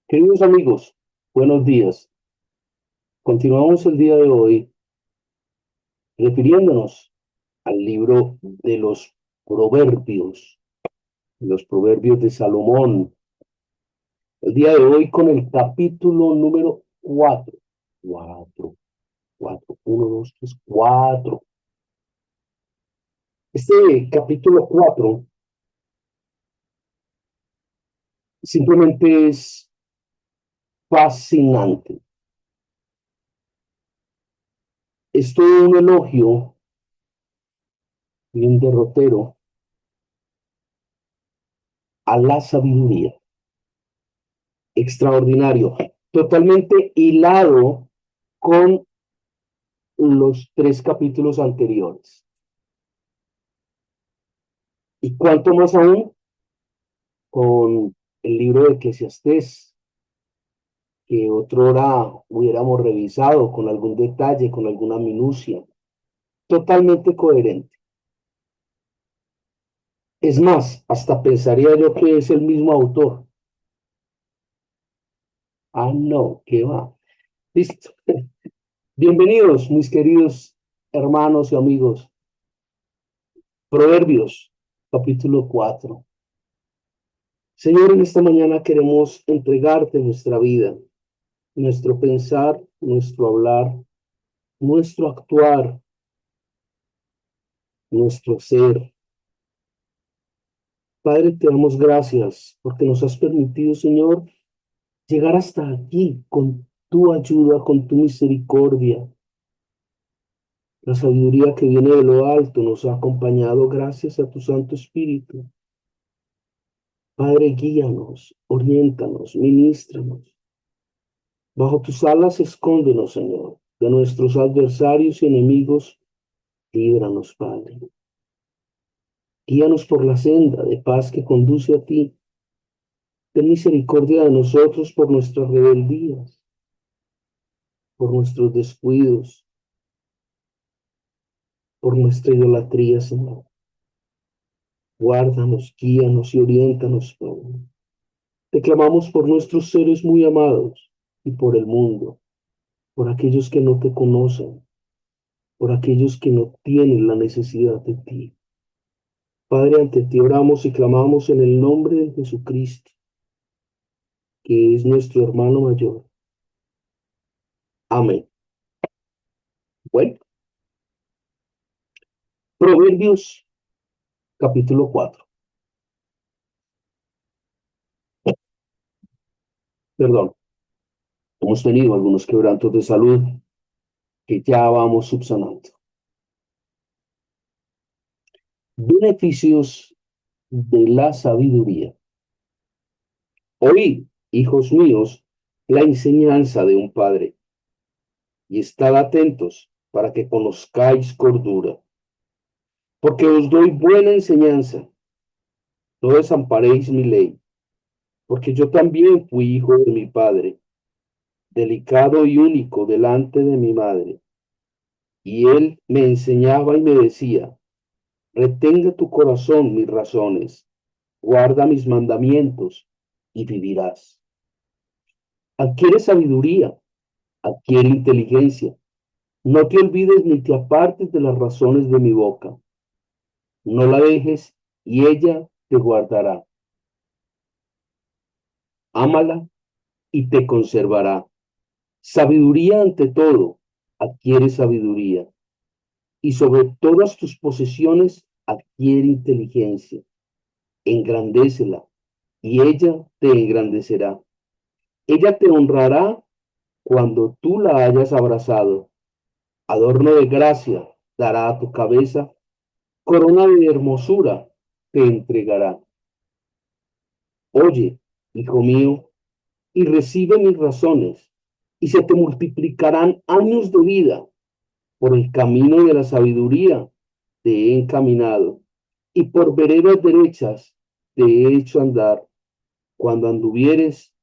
Queridos amigos, buenos días. Continuamos el día de hoy refiriéndonos al libro de los proverbios de Salomón. El día de hoy con el capítulo número 4. 4, 4, 1, 2, 3, 4. Este capítulo 4 simplemente es fascinante. Es todo un elogio y un derrotero a la sabiduría. Extraordinario, totalmente hilado con los tres capítulos anteriores. Y cuánto más aún con el libro de Eclesiastés, que otrora hubiéramos revisado con algún detalle, con alguna minucia, totalmente coherente. Es más, hasta pensaría yo que es el mismo autor. Ah, no, ¿qué va? Listo. Bienvenidos, mis queridos hermanos y amigos. Proverbios, capítulo 4. Señor, en esta mañana queremos entregarte nuestra vida, nuestro pensar, nuestro hablar, nuestro actuar, nuestro ser. Padre, te damos gracias porque nos has permitido, Señor, llegar hasta aquí con tu ayuda, con tu misericordia. La sabiduría que viene de lo alto nos ha acompañado gracias a tu Santo Espíritu. Padre, guíanos, oriéntanos, ministranos. Bajo tus alas escóndenos, Señor, de nuestros adversarios y enemigos. Líbranos, Padre. Guíanos por la senda de paz que conduce a ti. Ten misericordia de nosotros por nuestras rebeldías, por nuestros descuidos, por nuestra idolatría, Señor. Guárdanos, guíanos y oriéntanos, Padre. Te clamamos por nuestros seres muy amados y por el mundo, por aquellos que no te conocen, por aquellos que no tienen la necesidad de ti. Padre, ante ti oramos y clamamos en el nombre de Jesucristo, que es nuestro hermano mayor. Amén. Bueno, Proverbios capítulo 4. Perdón, hemos tenido algunos quebrantos de salud que ya vamos subsanando. Beneficios de la sabiduría. Oíd, hijos míos, la enseñanza de un padre, y estad atentos para que conozcáis cordura, porque os doy buena enseñanza, no desamparéis mi ley, porque yo también fui hijo de mi padre, delicado y único delante de mi madre, y él me enseñaba y me decía, retenga tu corazón mis razones, guarda mis mandamientos y vivirás. Adquiere sabiduría, adquiere inteligencia. No te olvides ni te apartes de las razones de mi boca. No la dejes y ella te guardará. Ámala y te conservará. Sabiduría ante todo, adquiere sabiduría. Y sobre todas tus posesiones, adquiere inteligencia. Engrandécela y ella te engrandecerá. Ella te honrará cuando tú la hayas abrazado. Adorno de gracia dará a tu cabeza, corona de hermosura te entregará. Oye, hijo mío, y recibe mis razones, y se te multiplicarán años de vida. Por el camino de la sabiduría te he encaminado, y por veredas derechas te he hecho andar. Cuando anduvieres,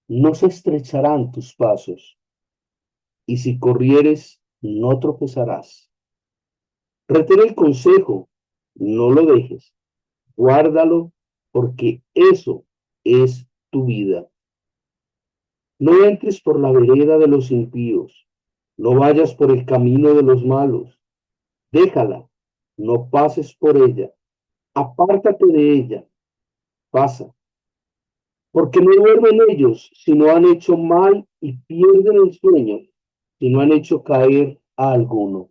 no se estrecharán tus pasos, y si corrieres, no tropezarás. Retén el consejo, no lo dejes, guárdalo, porque eso es tu vida. No entres por la vereda de los impíos, no vayas por el camino de los malos. Déjala, no pases por ella, apártate de ella, pasa, porque no duermen ellos si no han hecho mal y pierden el sueño si no han hecho caer a alguno,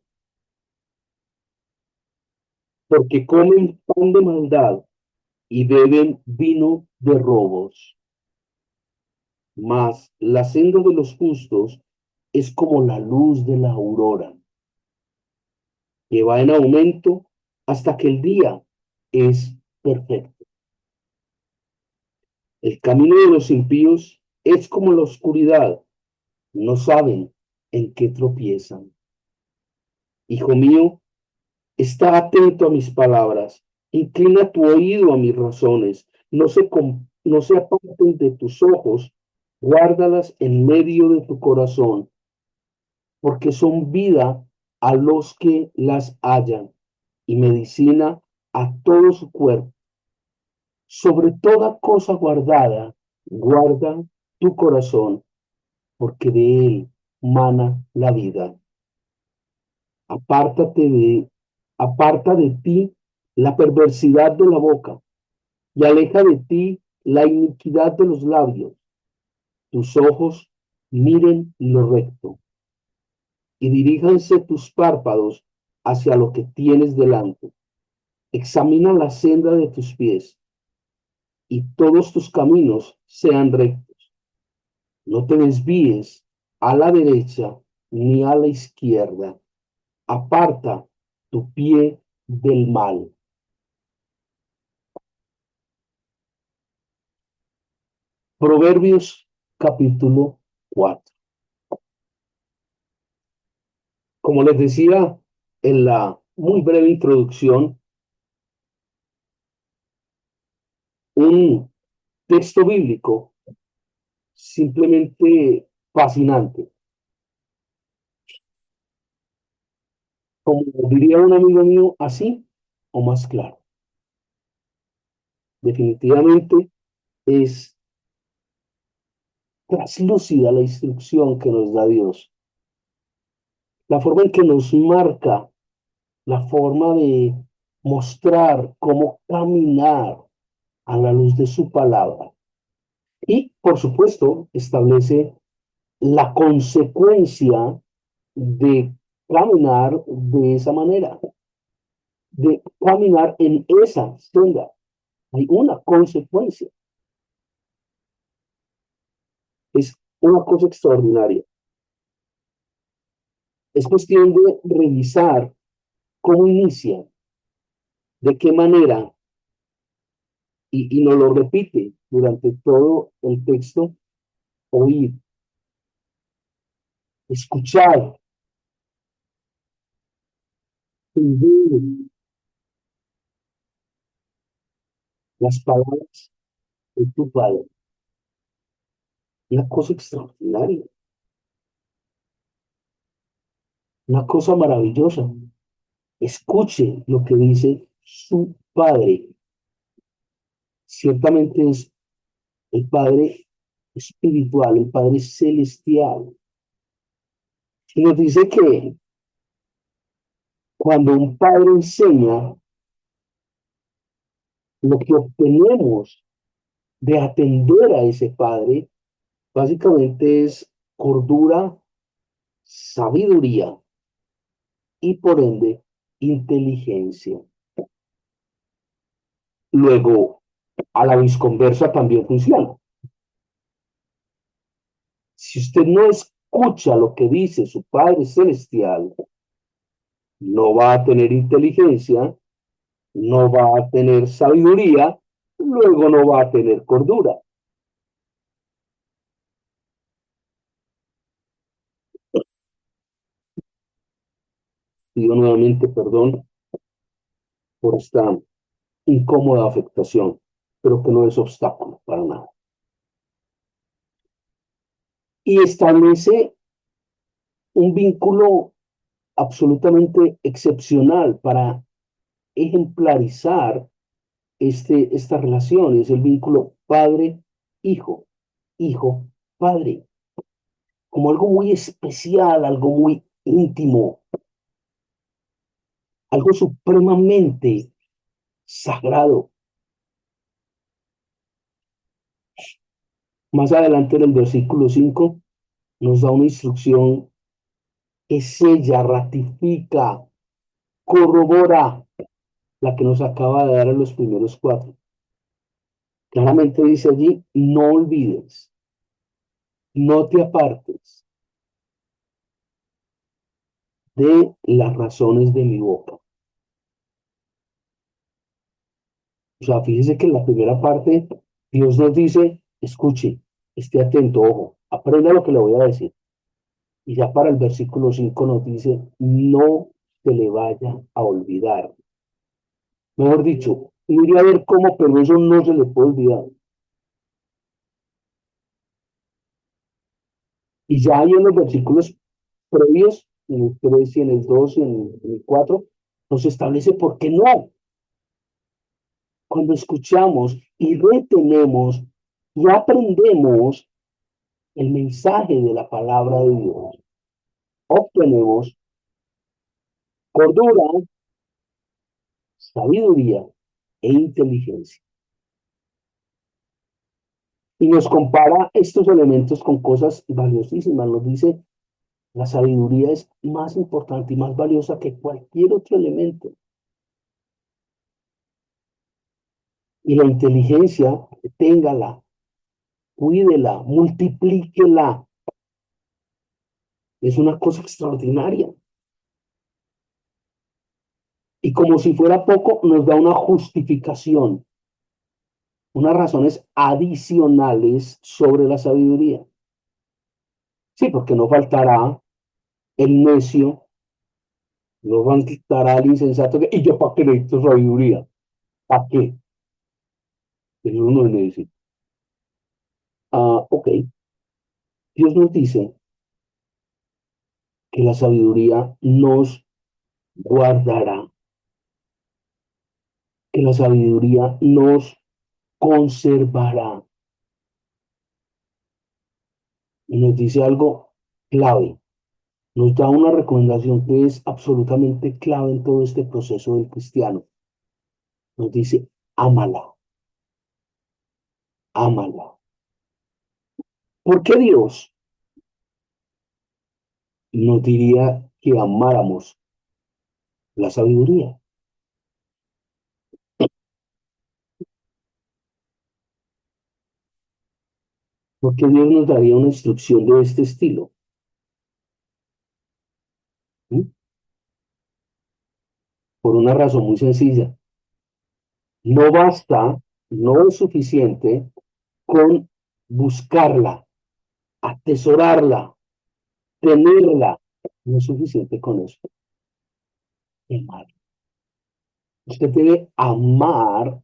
porque comen pan de maldad y beben vino de robos. Mas la senda de los justos es como la luz de la aurora, que va en aumento hasta que el día es perfecto. El camino de los impíos es como la oscuridad, no saben en qué tropiezan. Hijo mío, está atento a mis palabras, inclina tu oído a mis razones, no se aparten de tus ojos, guárdalas en medio de tu corazón, porque son vida a los que las hallan y medicina a todo su cuerpo. Sobre toda cosa guardada, guarda tu corazón, porque de él mana la vida. Apártate de, aparta de ti la perversidad de la boca y aleja de ti la iniquidad de los labios. Tus ojos miren lo recto y diríjanse tus párpados hacia lo que tienes delante. Examina la senda de tus pies y todos tus caminos sean rectos. No te desvíes a la derecha ni a la izquierda. Aparta tu pie del mal. Proverbios capítulo 4. Como les decía en la muy breve introducción, un texto bíblico simplemente fascinante. Como diría un amigo mío, así o más claro. Definitivamente es traslúcida la instrucción que nos da Dios, la forma en que nos marca, la forma de mostrar cómo caminar a la luz de su palabra. Y, por supuesto, establece la consecuencia de caminar de esa manera, de caminar en esa senda. Hay una consecuencia. Es una cosa extraordinaria. Es cuestión de revisar cómo inicia, de qué manera, y nos lo repite durante todo el texto, oír, escuchar, entender las palabras de tu Padre. Una cosa extraordinaria, una cosa maravillosa. Escuche lo que dice su Padre. Ciertamente es el Padre espiritual, el Padre celestial. Y nos dice que cuando un padre enseña, lo que obtenemos de atender a ese padre, básicamente es cordura, sabiduría y por ende inteligencia. Luego, a la visconversa también funciona. Si usted no escucha lo que dice su Padre Celestial, no va a tener inteligencia, no va a tener sabiduría, luego no va a tener cordura. Pido nuevamente perdón por esta incómoda afectación, pero que no es obstáculo para nada. Y establece un vínculo absolutamente excepcional para ejemplarizar esta relación, es el vínculo padre-hijo. hijo, hijo, padre, como algo muy especial, algo muy íntimo, algo supremamente sagrado. Más adelante en el versículo 5 nos da una instrucción que sella, ratifica, corrobora la que nos acaba de dar en los primeros cuatro. Claramente dice allí, no olvides, no te apartes de las razones de mi boca. O sea, fíjese que en la primera parte Dios nos dice, escuche, esté atento, ojo, aprenda lo que le voy a decir. Y ya para el versículo 5 nos dice, no se le vaya a olvidar. Mejor dicho, mire a ver cómo, pero eso no se le puede olvidar. Y ya ahí en los versículos previos, en el 3 y en el 2 y en el 4, nos establece por qué no. Cuando escuchamos y retenemos y aprendemos el mensaje de la palabra de Dios, obtenemos cordura, sabiduría e inteligencia. Y nos compara estos elementos con cosas valiosísimas. Nos dice, la sabiduría es más importante y más valiosa que cualquier otro elemento. Y la inteligencia, téngala, cuídela, multiplíquela. Es una cosa extraordinaria. Y como si fuera poco, nos da una justificación, unas razones adicionales sobre la sabiduría. Sí, porque no faltará el necio, no faltará el insensato, y yo para qué necesito sabiduría, ¿para qué? Eso no es necio. Ok, Dios nos dice que la sabiduría nos guardará, que la sabiduría nos conservará. Y nos dice algo clave, nos da una recomendación que es absolutamente clave en todo este proceso del cristiano. Nos dice, ámala, ámala. ¿Por qué Dios nos diría que amáramos la sabiduría? ¿Por qué Dios nos daría una instrucción de este estilo? ¿Mm? Por una razón muy sencilla. No basta, no es suficiente con buscarla, atesorarla, tenerla. No es suficiente con eso. Amar. Usted debe amar,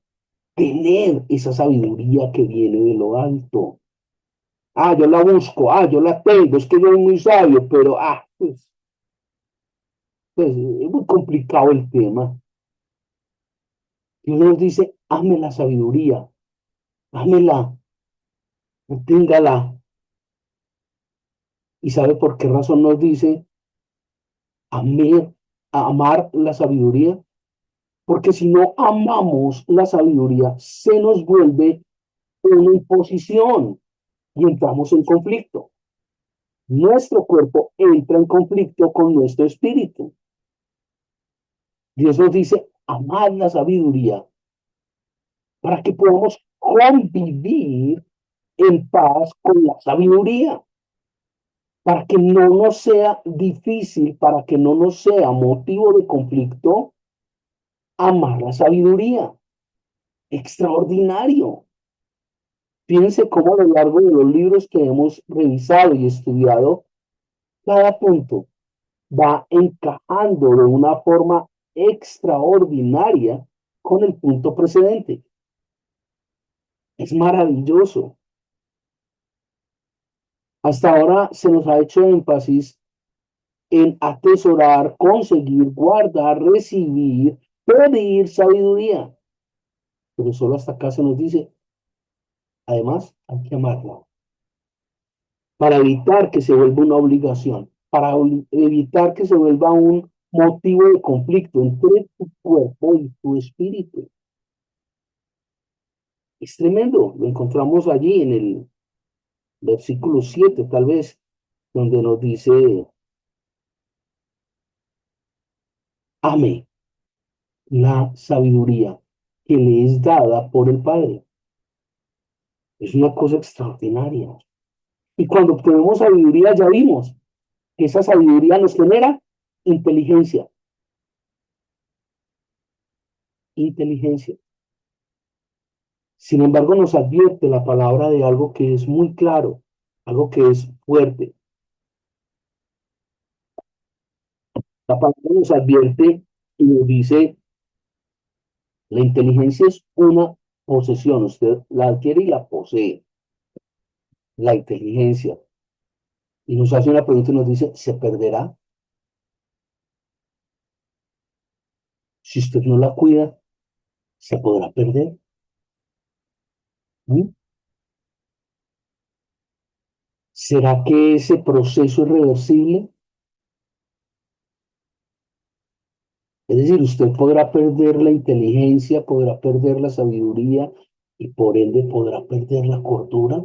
tener esa sabiduría que viene de lo alto. Ah, yo la busco, yo la tengo, es que yo soy muy sabio, pero pues, es muy complicado el tema. Dios nos dice, ame la sabiduría, ámela, téngala. ¿Y sabe por qué razón nos dice amar, amar la sabiduría? Porque si no amamos la sabiduría, se nos vuelve una imposición y entramos en conflicto. Nuestro cuerpo entra en conflicto con nuestro espíritu. Dios nos dice, amad la sabiduría para que podamos convivir en paz con la sabiduría, para que no nos sea difícil, para que no nos sea motivo de conflicto, amar la sabiduría. Extraordinario. Fíjense cómo a lo largo de los libros que hemos revisado y estudiado, cada punto va encajando de una forma extraordinaria con el punto precedente. Es maravilloso. Hasta ahora se nos ha hecho énfasis en atesorar, conseguir, guardar, recibir, pedir sabiduría. Pero solo hasta acá se nos dice, Además, hay que amarla para evitar que se vuelva una obligación, para evitar que se vuelva un motivo de conflicto entre tu cuerpo y tu espíritu. Es tremendo, lo encontramos allí en el versículo 7, tal vez, donde nos dice, ame la sabiduría que le es dada por el Padre. Es una cosa extraordinaria. Y cuando obtenemos sabiduría, ya vimos que esa sabiduría nos genera inteligencia, inteligencia. Sin embargo, nos advierte la palabra de algo que es muy claro, algo que es fuerte. La palabra nos advierte y nos dice, la inteligencia es una posesión, usted la adquiere y la posee, la inteligencia. Y nos hace una pregunta y nos dice, ¿se perderá? Si usted no la cuida, ¿se podrá perder? ¿Mm? ¿Será que ese proceso es reversible? Es decir, usted podrá perder la inteligencia, podrá perder la sabiduría y por ende podrá perder la cordura.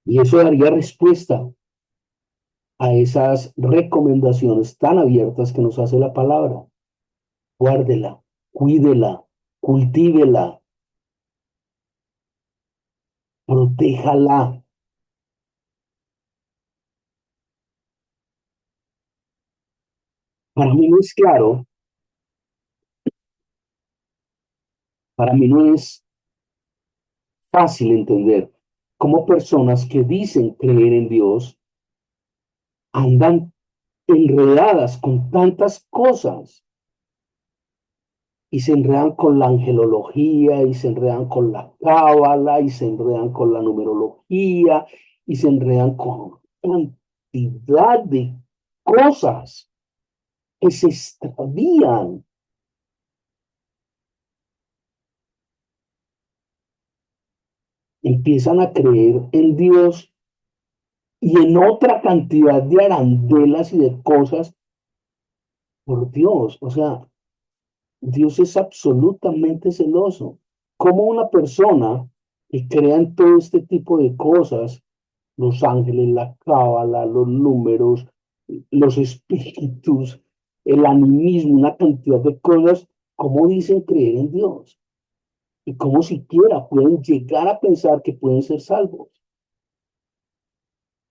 Y eso daría respuesta a esas recomendaciones tan abiertas que nos hace la palabra. Guárdela, cuídela, cultívela, protéjala. Para mí no es claro, para mí no es fácil entender cómo personas que dicen creer en Dios andan enredadas con tantas cosas y se enredan con la angelología y se enredan con la cábala y se enredan con la numerología y se enredan con cantidad de cosas que se extravían, empiezan a creer en Dios y en otra cantidad de arandelas y de cosas por Dios. O sea, Dios es absolutamente celoso. Como una persona que crea en todo este tipo de cosas, los ángeles, la cábala, los números, los espíritus, el animismo, una cantidad de cosas, ¿cómo dicen creer en Dios? Y cómo siquiera pueden llegar a pensar que pueden ser salvos.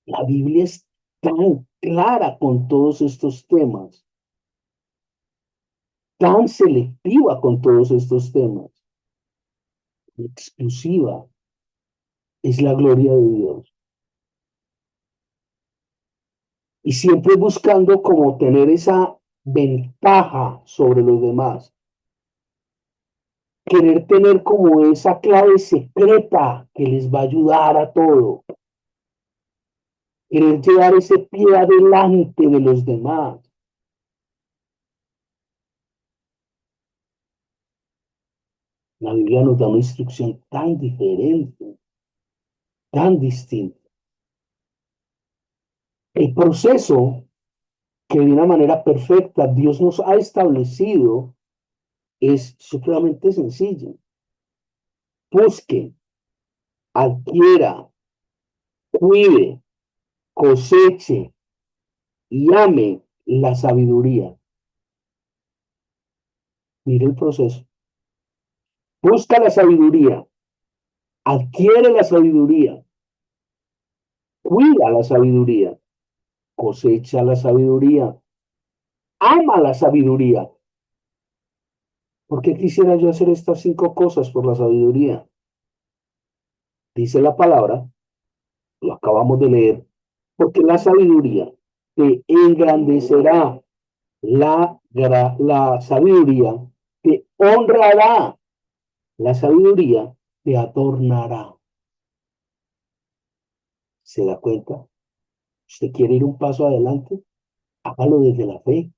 La Biblia es tan clara con todos estos temas, tan selectiva con todos estos temas, exclusiva es la gloria de Dios. Y siempre buscando como tener esa ventaja sobre los demás, querer tener como esa clave secreta que les va a ayudar a todo, querer llevar ese pie adelante de los demás. La Biblia nos da una instrucción tan diferente, tan distinta. El proceso que de una manera perfecta Dios nos ha establecido es supremamente sencillo. Busque, adquiera, cuide, coseche y ame la sabiduría. Mire el proceso. Busca la sabiduría, adquiere la sabiduría, cuida la sabiduría, cosecha la sabiduría, ama la sabiduría. ¿Por qué quisiera yo hacer estas 5 cosas por la sabiduría? Dice la palabra, lo acabamos de leer, porque la sabiduría te engrandecerá, la sabiduría te honrará, la sabiduría te adornará. ¿Se da cuenta? ¿Usted quiere ir un paso adelante? Hágalo desde la fe.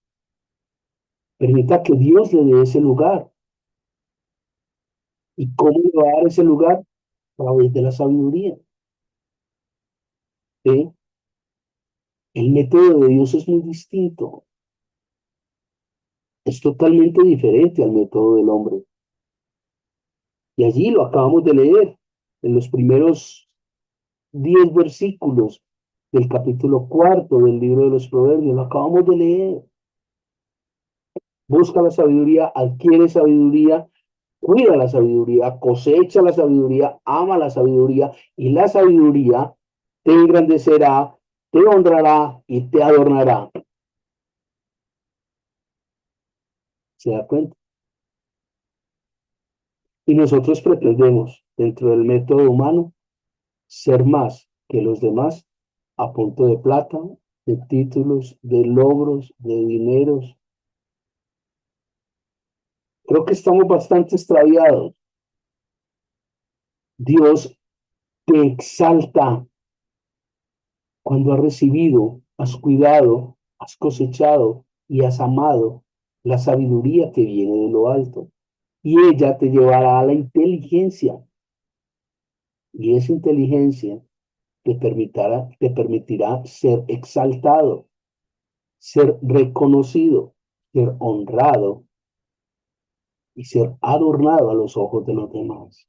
Permita que Dios le dé ese lugar. ¿Y cómo le va a dar ese lugar? A través de la sabiduría. ¿Sí? El método de Dios es muy distinto, es totalmente diferente al método del hombre. Y allí lo acabamos de leer, en los primeros 10 versículos del capítulo cuarto del libro de los Proverbios, lo acabamos de leer. Busca la sabiduría, adquiere sabiduría, cuida la sabiduría, cosecha la sabiduría, ama la sabiduría y la sabiduría te engrandecerá, te honrará y te adornará. ¿Se da cuenta? Y nosotros pretendemos, dentro del método humano, ser más que los demás a punto de plata, de títulos, de logros, de dineros. Creo que estamos bastante extraviados. Dios te exalta cuando has recibido, has cuidado, has cosechado y has amado la sabiduría que viene de lo alto. Y ella te llevará a la inteligencia. Y esa inteligencia te permitirá ser exaltado, ser reconocido, ser honrado y ser adornado a los ojos de los demás.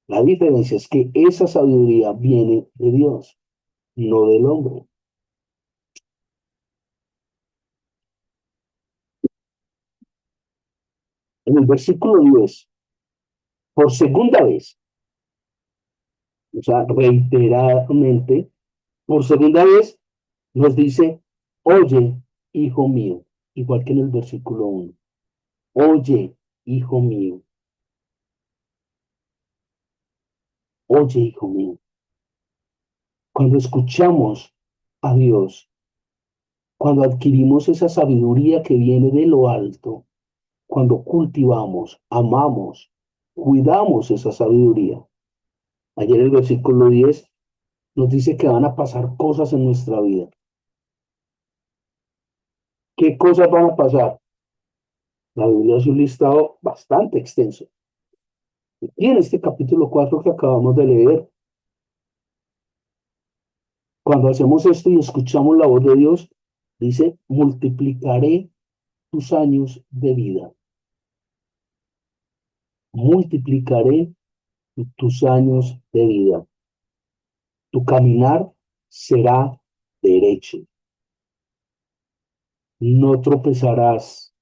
La diferencia es que esa sabiduría viene de Dios, no del hombre. En el versículo 10, por segunda vez, o sea, reiteradamente, por segunda vez nos dice, oye, hijo mío, igual que en el versículo 1. Oye, hijo mío, oye, hijo mío. Cuando escuchamos a Dios, cuando adquirimos esa sabiduría que viene de lo alto, cuando cultivamos, amamos, cuidamos esa sabiduría. Ayer el versículo 10 nos dice que van a pasar cosas en nuestra vida. ¿Qué cosas van a pasar? La Biblia es un listado bastante extenso. Y en este capítulo 4 que acabamos de leer, cuando hacemos esto y escuchamos la voz de Dios, dice, multiplicaré tus años de vida. Multiplicaré tus años de vida. Tu caminar será derecho. No tropezarás.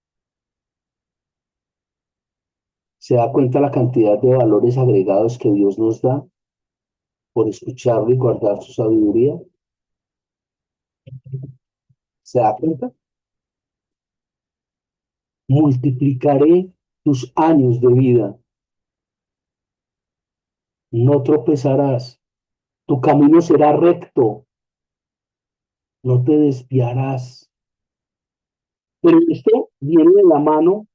¿Se da cuenta la cantidad de valores agregados que Dios nos da por escucharlo y guardar su sabiduría? ¿Se da cuenta? Multiplicaré tus años de vida. No tropezarás. Tu camino será recto. No te desviarás. Pero esto viene de la mano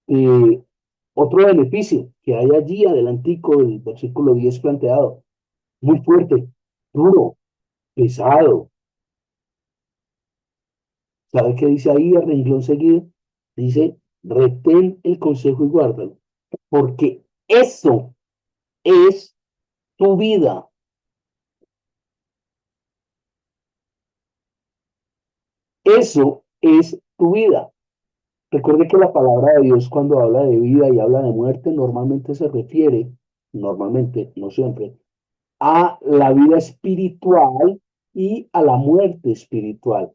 de otro beneficio que hay allí adelantico del versículo 10 planteado. Muy fuerte, duro, pesado. ¿Sabe qué dice ahí el renglón seguido? Dice, retén el consejo y guárdalo, porque eso es tu vida. Eso es tu vida. Recuerde que la palabra de Dios cuando habla de vida y habla de muerte normalmente se refiere, normalmente, no siempre, a la vida espiritual y a la muerte espiritual,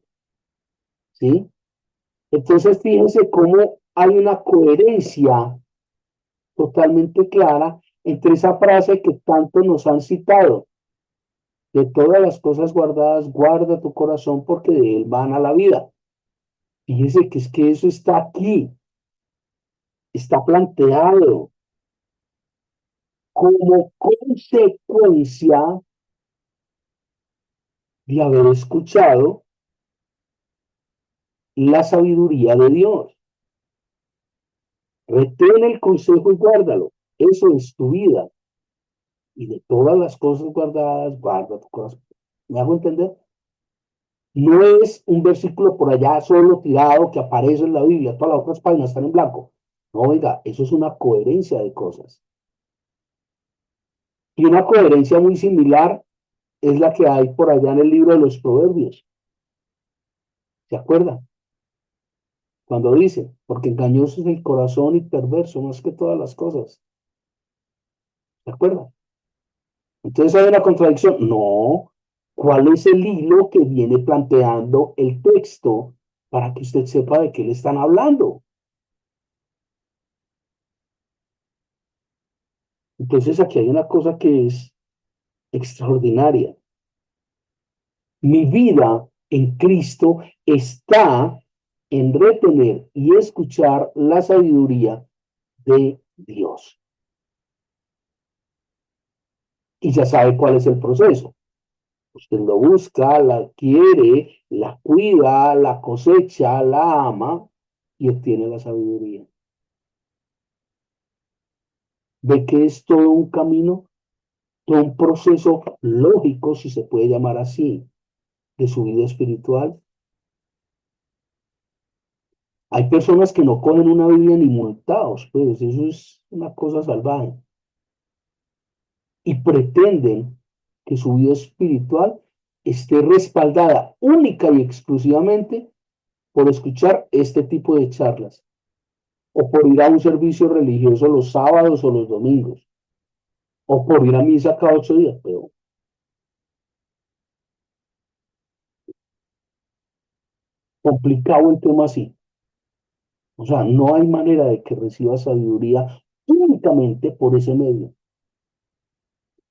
¿sí? Entonces fíjense cómo hay una coherencia totalmente clara entre esa frase que tanto nos han citado, de todas las cosas guardadas, guarda tu corazón porque de él van a la vida. Fíjese que es que eso está aquí, está planteado como consecuencia de haber escuchado la sabiduría de Dios. Retén el consejo y guárdalo. Eso es tu vida. Y de todas las cosas guardadas, guarda tu corazón. ¿Me hago entender? No es un versículo por allá solo tirado que aparece en la Biblia. Todas las otras páginas están en blanco. No, oiga, eso es una coherencia de cosas. Y una coherencia muy similar es la que hay por allá en el libro de los Proverbios. ¿Se acuerdan? Cuando dice, porque engañoso es el corazón y perverso más que todas las cosas. ¿Se acuerdan? Entonces hay una contradicción. No. ¿Cuál es el hilo que viene planteando el texto para que usted sepa de qué le están hablando? Entonces aquí hay una cosa que es extraordinaria. Mi vida en Cristo está en retener y escuchar la sabiduría de Dios. Y ya sabe cuál es el proceso. Usted lo busca, la quiere, la cuida, la cosecha, la ama y obtiene la sabiduría. ¿De qué es todo un camino? Todo un proceso lógico, si se puede llamar así, de su vida espiritual. Hay personas que no cogen una Biblia ni multados, pues eso es una cosa salvaje. Y pretenden que su vida espiritual esté respaldada única y exclusivamente por escuchar este tipo de charlas o por ir a un servicio religioso los sábados o los domingos o por ir a misa cada 8 días, pero complicado el tema así. O sea, no hay manera de que reciba sabiduría únicamente por ese medio.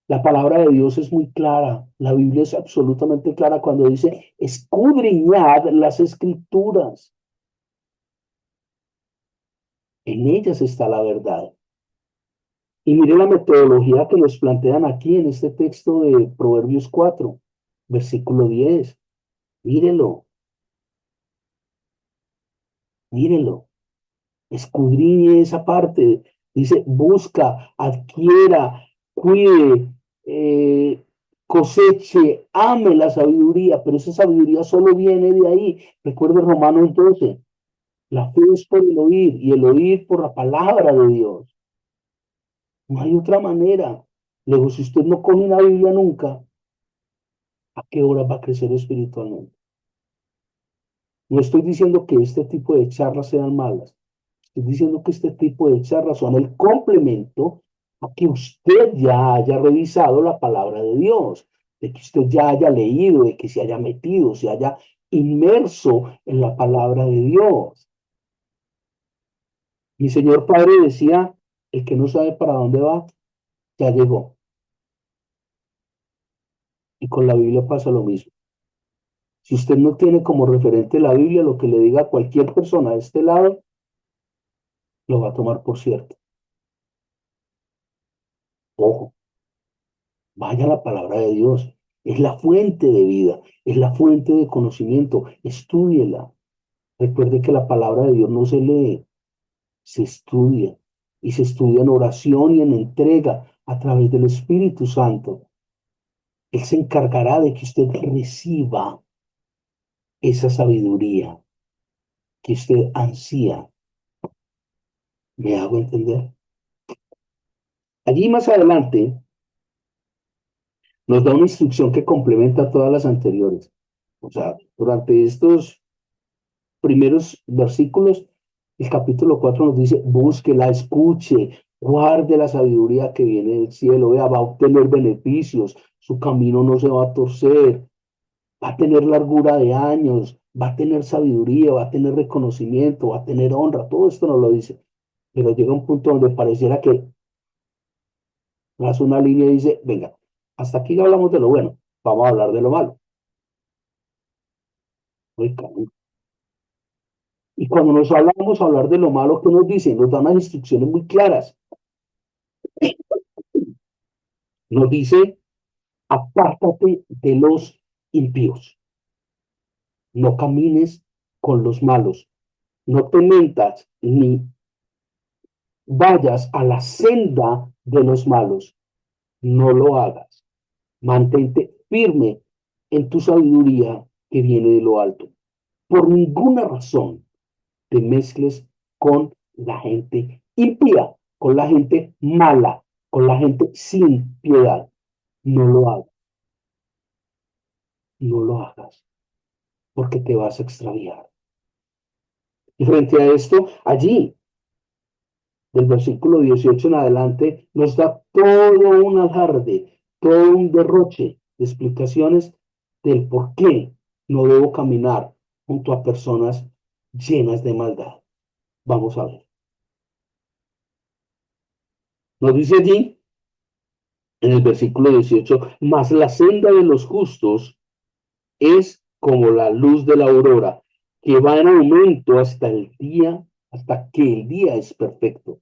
La palabra de Dios es muy clara, la Biblia es absolutamente clara cuando dice, escudriñad las escrituras, en ellas está la verdad. Y mire la metodología que nos plantean aquí en este texto de Proverbios 4, versículo 10. Mírelo, mírelo, escudriñe esa parte. Dice, busca, adquiera, cuide, coseche, ame la sabiduría, pero esa sabiduría solo viene de ahí. Recuerde Romanos 12. La fe es por el oír y el oír por la palabra de Dios. No hay otra manera. Luego, si usted no coge una Biblia nunca, ¿a qué hora va a crecer espiritualmente? No estoy diciendo que este tipo de charlas sean malas. Estoy diciendo que este tipo de charlas son el complemento a que usted ya haya revisado la palabra de Dios, de que usted ya haya leído, de que se haya metido, se haya inmerso en la palabra de Dios. Mi señor padre decía, el que no sabe para dónde va, ya llegó. Y con la Biblia pasa lo mismo. Si usted no tiene como referente la Biblia, lo que le diga cualquier persona de este lado, lo va a tomar por cierto. Ojo, vaya la palabra de Dios. Es la fuente de vida, es la fuente de conocimiento. Estúdiela. Recuerde que la palabra de Dios no se lee, se estudia. Y se estudia en oración y en entrega a través del Espíritu Santo. Él se encargará de que usted reciba esa sabiduría que usted ansía. ¿Me hago entender? Allí más adelante nos da una instrucción que complementa todas las anteriores. O sea, durante estos primeros versículos, el capítulo 4 nos dice, búsquela, escuche, guarde la sabiduría que viene del cielo, vea, va a obtener beneficios, su camino no se va a torcer, va a tener largura de años, va a tener sabiduría, va a tener reconocimiento, va a tener honra, todo esto nos lo dice. Pero llega un punto donde pareciera que hace una línea y dice, venga, hasta aquí ya hablamos de lo bueno, vamos a hablar de lo malo. Y cuando nos hablamos a hablar de lo malo que nos dicen, nos dan unas instrucciones muy claras. Nos dice, apártate de los impíos, no camines con los malos, no te mentas ni vayas a la senda de los malos, no lo hagas. Mantente firme en tu sabiduría que viene de lo alto. Por ninguna razón te mezcles con la gente impía, con la gente mala, con la gente sin piedad. No lo hagas, no lo hagas, porque te vas a extraviar. Y frente a esto, allí, del versículo 18 en adelante, nos da todo un alarde, todo un derroche de explicaciones del por qué no debo caminar junto a personas llenas de maldad. Vamos a ver. Nos dice allí, en el versículo 18, mas la senda de los justos es como la luz de la aurora, que va en aumento hasta el día, hasta que el día es perfecto.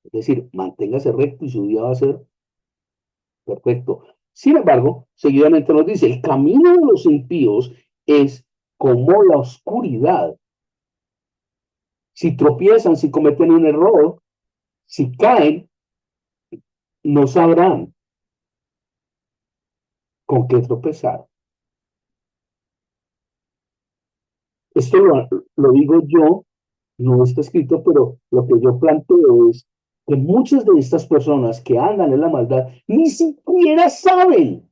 Es decir, manténgase recto y su día va a ser perfecto. Sin embargo, seguidamente nos dice, el camino de los impíos es como la oscuridad. Si tropiezan, si cometen un error, si caen, no sabrán con qué tropezar. Esto lo digo yo, no está escrito, pero lo que yo planteo es que muchas de estas personas que andan en la maldad ni siquiera saben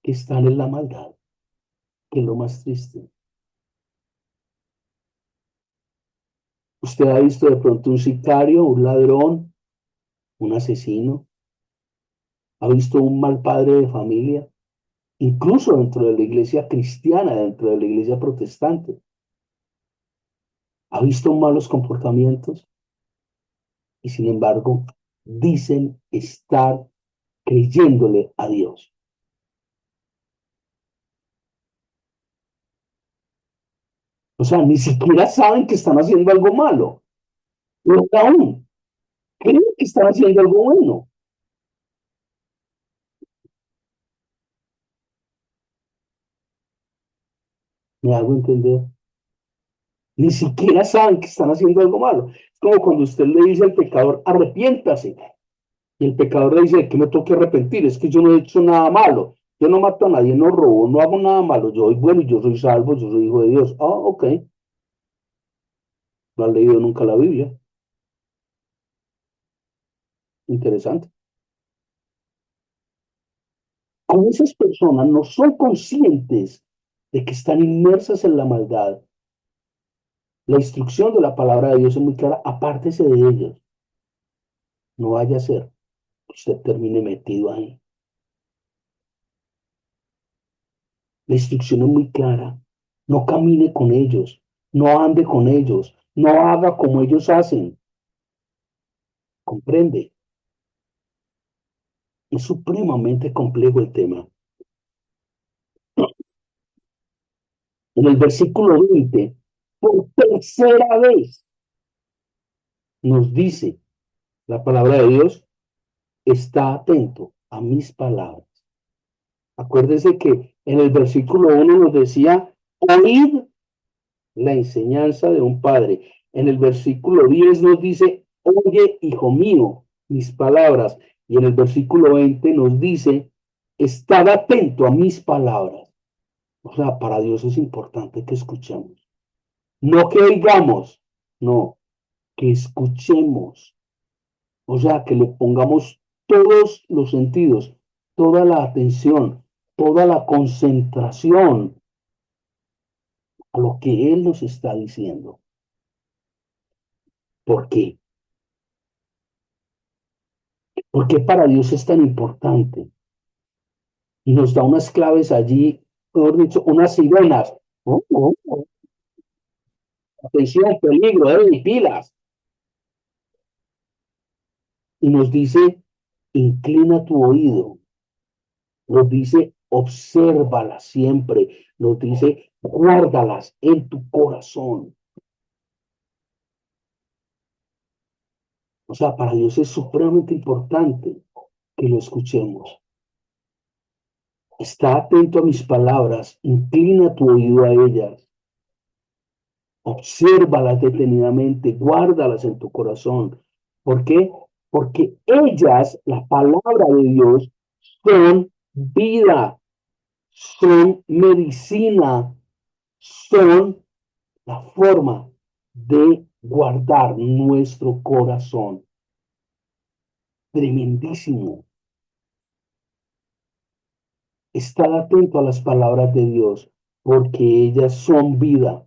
que están en la maldad, que es lo más triste. Usted ha visto de pronto un sicario, un ladrón, un asesino, ha visto un mal padre de familia, incluso dentro de la iglesia cristiana, dentro de la iglesia protestante, ha visto malos comportamientos y sin embargo dicen estar creyéndole a Dios. O sea, ni siquiera saben que están haciendo algo malo, pero aún creen que están haciendo algo bueno. Me hago entender. Ni siquiera saben que están haciendo algo malo. Es como cuando usted le dice al pecador, arrepiéntase. Y el pecador le dice, ¿qué me tengo que arrepentir? Es que yo no he hecho nada malo. Yo no mato a nadie, no robo, no hago nada malo. Yo soy bueno y yo soy salvo, yo soy hijo de Dios. Ah, ok. No has leído nunca la Biblia. Interesante. Como esas personas no son conscientes de que están inmersas en la maldad, la instrucción de la palabra de Dios es muy clara, apártese de ellos. No vaya a ser que usted termine metido ahí. La instrucción es muy clara. No camine con ellos, no ande con ellos, no haga como ellos hacen. ¿Comprende? Es supremamente complejo el tema. En el versículo 20, por tercera vez, nos dice la palabra de Dios, está atento a mis palabras. Acuérdese que en el versículo 1 nos decía, oíd la enseñanza de un padre. En el versículo 10 nos dice, oye, hijo mío, mis palabras. Y en el versículo 20 nos dice, estad atento a mis palabras. O sea, para Dios es importante que escuchemos. No que oigamos, no, que escuchemos. O sea, que le pongamos todos los sentidos, toda la atención, toda la concentración a lo que Él nos está diciendo. ¿Por qué? ¿Por qué para Dios es tan importante? Y nos da unas claves allí, mejor dicho, unas sirenas. Oh, oh, oh. Atención, peligro, pilas. Y nos dice, inclina tu oído. Nos dice, obsérvalas siempre. Nos dice, guárdalas en tu corazón. O sea, para Dios es supremamente importante que lo escuchemos. Está atento a mis palabras, inclina tu oído a ellas. Obsérvalas detenidamente, guárdalas en tu corazón. ¿Por qué? Porque ellas, la palabra de Dios, son vida, son medicina, son la forma de guardar nuestro corazón. Tremendísimo. Estar atento a las palabras de Dios, porque ellas son vida,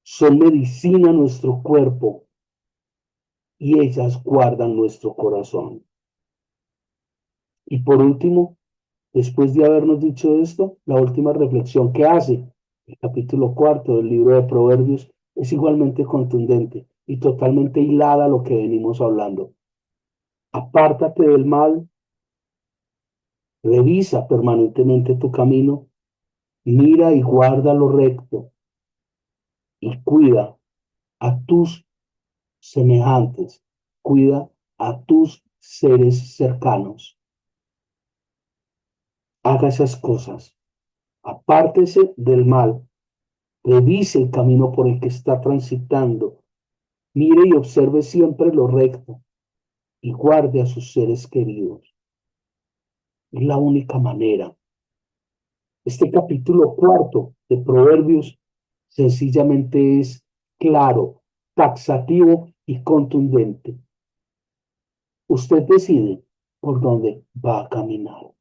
son medicina a nuestro cuerpo y ellas guardan nuestro corazón. Y por último, después de habernos dicho esto, la última reflexión que hace el capítulo cuarto del libro de Proverbios es igualmente contundente y totalmente hilada a lo que venimos hablando. Apártate del mal, revisa permanentemente tu camino, mira y guarda lo recto y cuida a tus semejantes, cuida a tus seres cercanos. Haga esas cosas, apártese del mal, revise el camino por el que está transitando, mire y observe siempre lo recto y guarde a sus seres queridos. Es la única manera. Este capítulo cuarto de Proverbios sencillamente es claro, taxativo y contundente. Usted decide por dónde va a caminar.